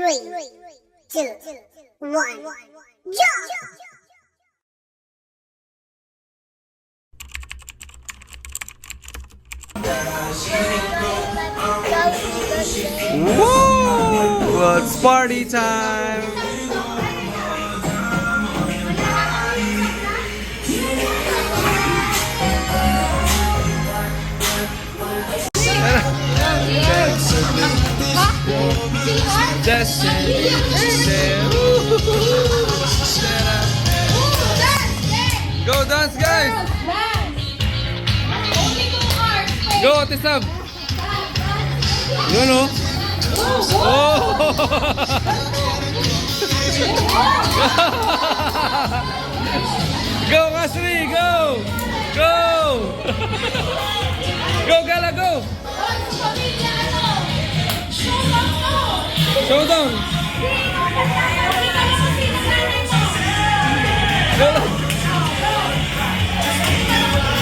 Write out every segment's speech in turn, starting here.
3, 2, 1, jump! Woo! It's party time! Go dance, guys! Go, Ate Sab! Yun o! Oh! Go, Ashley! Go! Go! Go, Gala! Go! Showdown!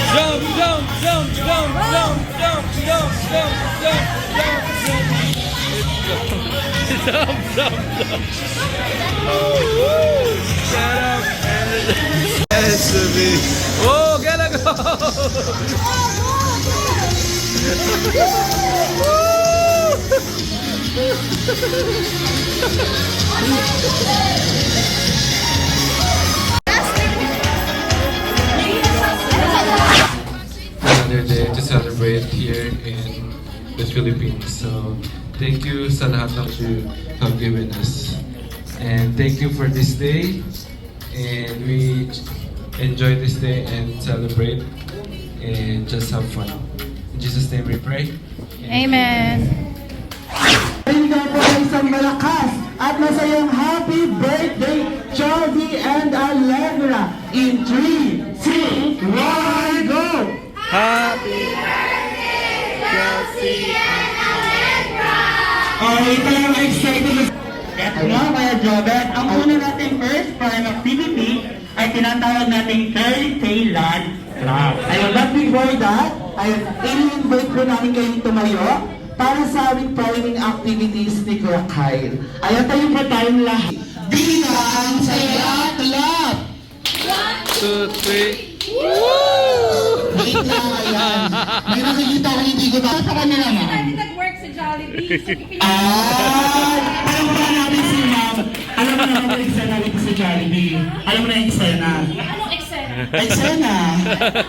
Jump, jump, jump, jump, jump, jump, jump, jump, jump, jump, jump, jump, jump. Get up and dance to me. Oh, gotta go! Another day to celebrate here in the Philippines. So thank you sa lahat ng you have given us. And thank you for this day. And we enjoy this day and celebrate and just have fun. In Jesus' name we pray. Amen. Bigyan po ng isang malakas at masayang happy birthday, Jovi and Allegra. In 3, 2, 1, go! Happy birthday, Josie and Allegra! Okay, tayo excited. Eto nga, Kuya Jobet, ang una nating first prime activity ay tinatawag nating Fairy Tale Land Club. Ayun, but before that, ayun, i-invite po namin kayong tumayo para sa aming priming activities ni Kuya Kyle. Ayun, tayo po tayong lahat. Bina ang Saya Club! 2, 3. Wait lang, ayan. May nakikita ko hindi ko ba sa kanya naman. Hindi nag-work sa Jollibee. Alam mo na namin si Ma'am. Alam mo na namin yung eksena dito sa Jollibee. Alam mo na yung eksena. Anong Excel? Eksena?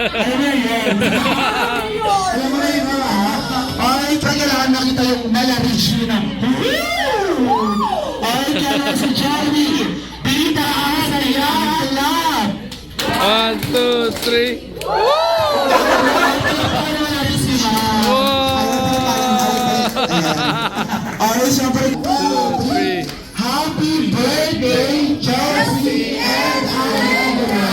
Alam mo na yun. Alam mo na yun, ha? Ay, kailangan nakita yung mala-review na. Ay, kailangan sa Jollibee. Dita ang Saya Club. 1, 2, 3. Alright, syempre. 3. Happy birthday, Josie and Allegra!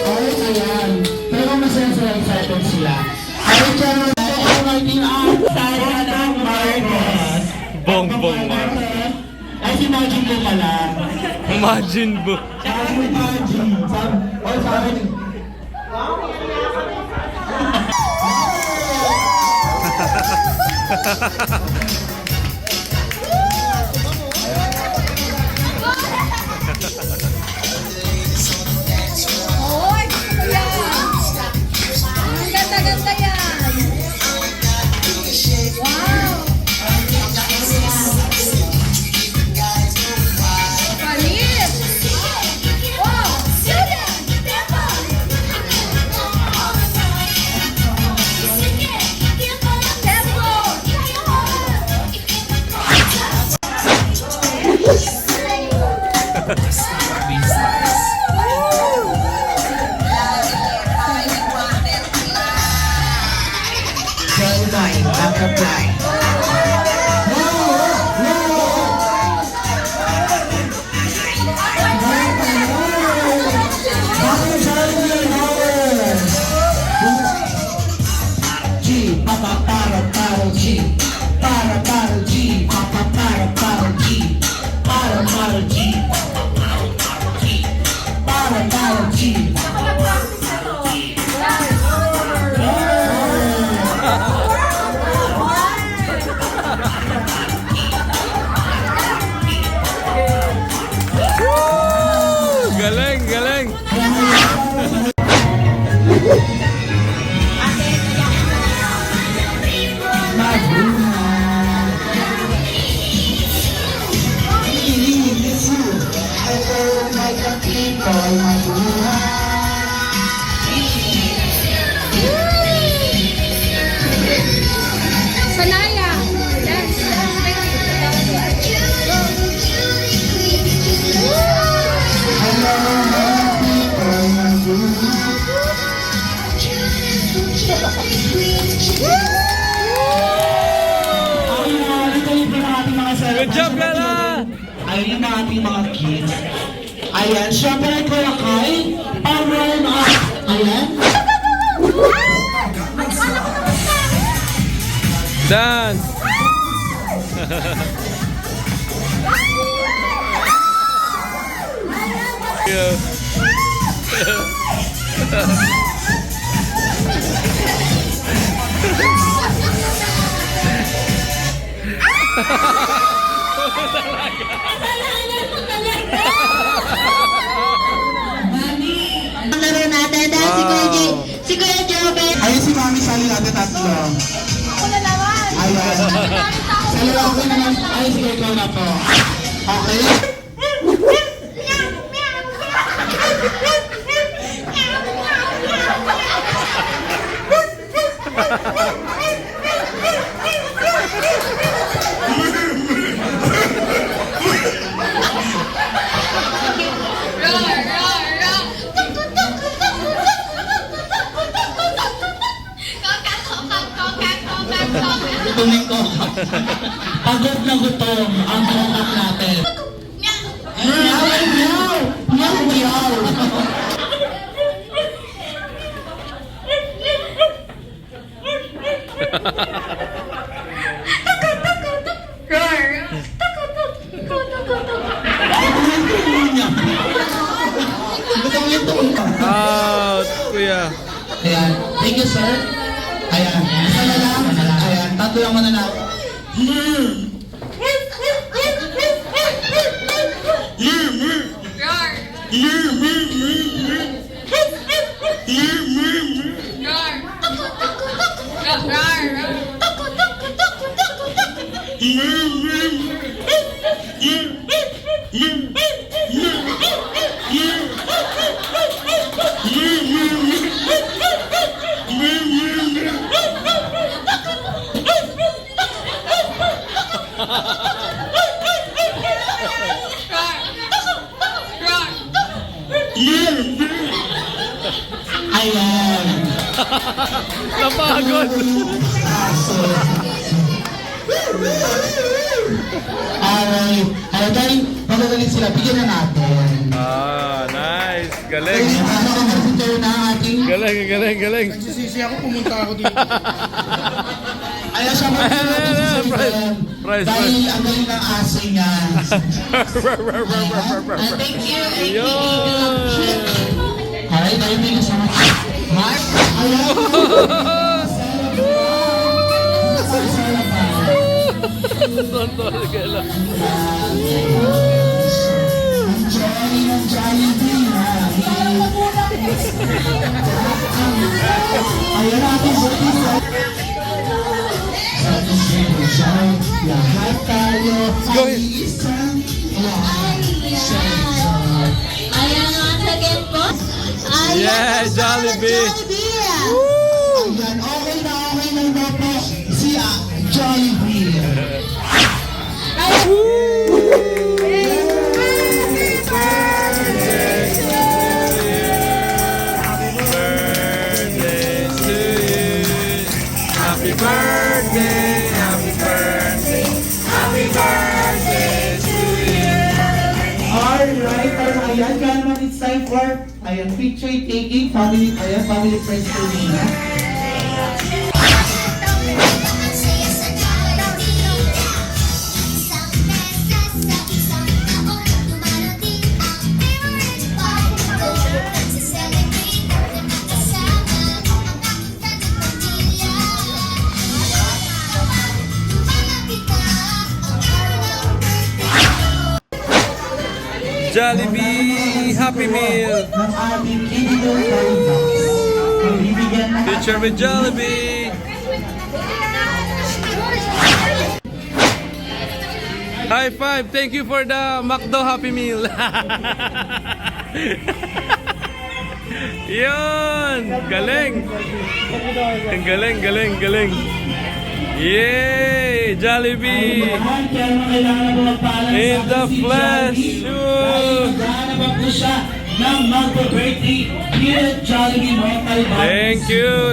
Alright, ayan. Pero masaya sila, excited sila. Alright, kaya ako Martin ang Sara ng Marcos. Bongbong Marcos. Ay, si Majin ko pala. Imagine mo. Sabi ni Majin. Sabi ni... Oy, gusto ko yan. Ang ganda-ganda yan. Wow. Panis. Oh, tempo. Sanaya. Dance. Good job, Bella! Ayun yung mga ating mga kids. Ayan, syempre ko lakay. Power mga... Ayan. Dance! Ang laro natin dahil si Kuya J. Si Kuya Jobel. Ayun si Mami Sally natin tatlo. Ako na naman. Ayan. Sa lalaki na lang. Ayun sige, ikaw na po. Okay. Tuloy ko. Pagod na gutom ang kokak natin. Meow! Meow! Meow! Meow! Out, kuya. Ayan. Thank you, sir. Ayan. Isa na lang. Ayan. Tatlo lang muna lang. Ayan. Napagod! Alright. Ayan, dahil magagaling sila, bigyan na natin. Ah, nice! Galing! Ano ang messenger na ating... Galing, galing, galing! Nagsisisi ako, pumunta ako dito. Ayan siya mga Prize, dahil ang galing ng aso niya. Thank you. Yun! Alright, dahil may kasama. Mark? Ayan. Tontol ka lang. Ang Jollibee. Ayan natin buntis. Lahat tayo ay isang Ayan ang second po. Ayan Yeah, ang Jollibee. Jollibee. Ayan, okay lang daw po si Jollibee. Happy birthday, happy birthday, happy birthday to you. Alright, pero ayan, kaya naman it's time for ayan, picture taking, family friends to Nina. Jollibee Happy Meal. ng ating Kididong Kalibaks. Bibigyan na Picture with Jollibee. High five. Thank you for the McDo Happy Meal. Yun. Galing. Galing, galing, galing. Yay! Jollibee. Kaya naman kailangan na po magpaalam In sa the ating si flesh. Jollibee. Sure. Dahil maghahanap po siya ng magpa-birthday here at Jollibee mga Kalibaks.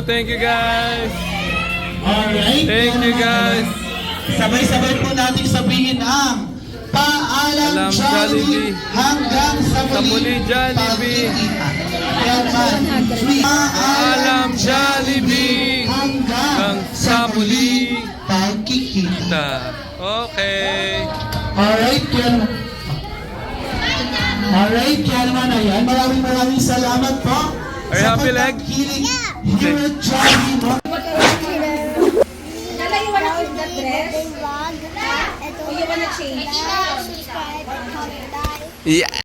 Thank you guys. Alright. Thank you guys. Sabay-sabay po natin sabihin ang paalam Alam Jollibee Jollibee. hanggang sa muli, Jollibee. pagkikita. Kaya man, Alam Jollibee. hanggang sa muli pagkikita. Okay. Alright, kaya naman ayan. Maraming salamat po. Are you happy, Leg? pagkikiling here at Jollibee mga Lala, you wanna keep that dress? Vlog. Ito. Or you wanna change? Subscribe and comment. Yeah.